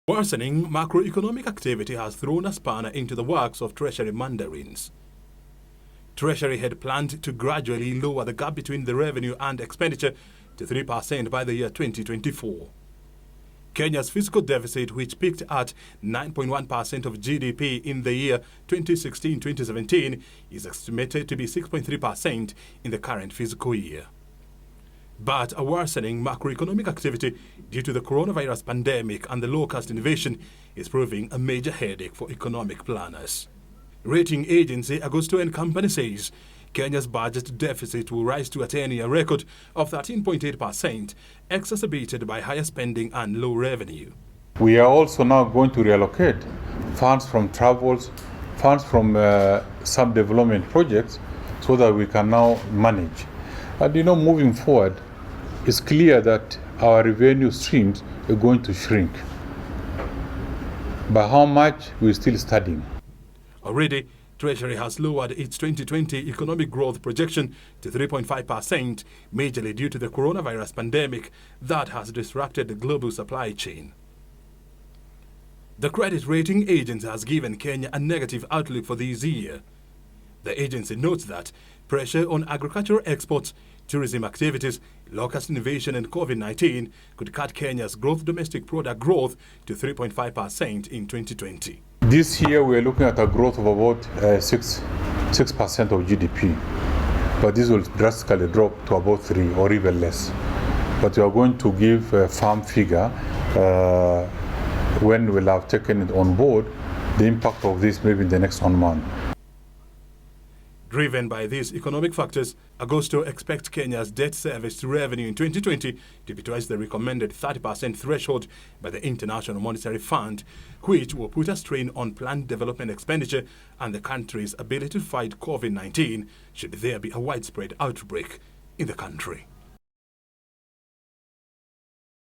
Worsening macroeconomic activity has thrown a spanner into the works of Treasury mandarins. Treasury had planned to gradually lower the gap between the revenue and expenditure to 3% by the year 2024. Kenya's fiscal deficit, which peaked at 9.1% of GDP in the year 2016-2017, is estimated to be 6.3% in the current fiscal year. But a worsening macroeconomic activity due to the coronavirus pandemic and the low-cost invasion is proving a major headache for economic planners. Rating agency Agusto Company says Kenya's budget deficit will rise to a 10-year record of 13.8%, exacerbated by higher spending and low revenue. We are also now going to reallocate funds from travels, funds from some development projects, so that we can now manage. And moving forward, it's clear that our revenue streams are going to shrink. By how much, we're still studying. Already, Treasury has lowered its 2020 economic growth projection to 3.5%, majorly due to the coronavirus pandemic that has disrupted the global supply chain. The credit rating agency has given Kenya a negative outlook for this year. The agency notes that pressure on agricultural exports, tourism activities, low-cost innovation and COVID-19 could cut Kenya's domestic product growth to 3.5% in 2020. This year we are looking at a growth of about 6% of GDP, but this will drastically drop to about 3 or even less. But we are going to give a firm figure when we'll have taken it on board, the impact of this maybe in the next 1 month. Driven by these economic factors, Agusto expects Kenya's debt service to revenue in 2020 to be twice the recommended 30% threshold by the International Monetary Fund, which will put a strain on planned development expenditure and the country's ability to fight COVID-19 should there be a widespread outbreak in the country.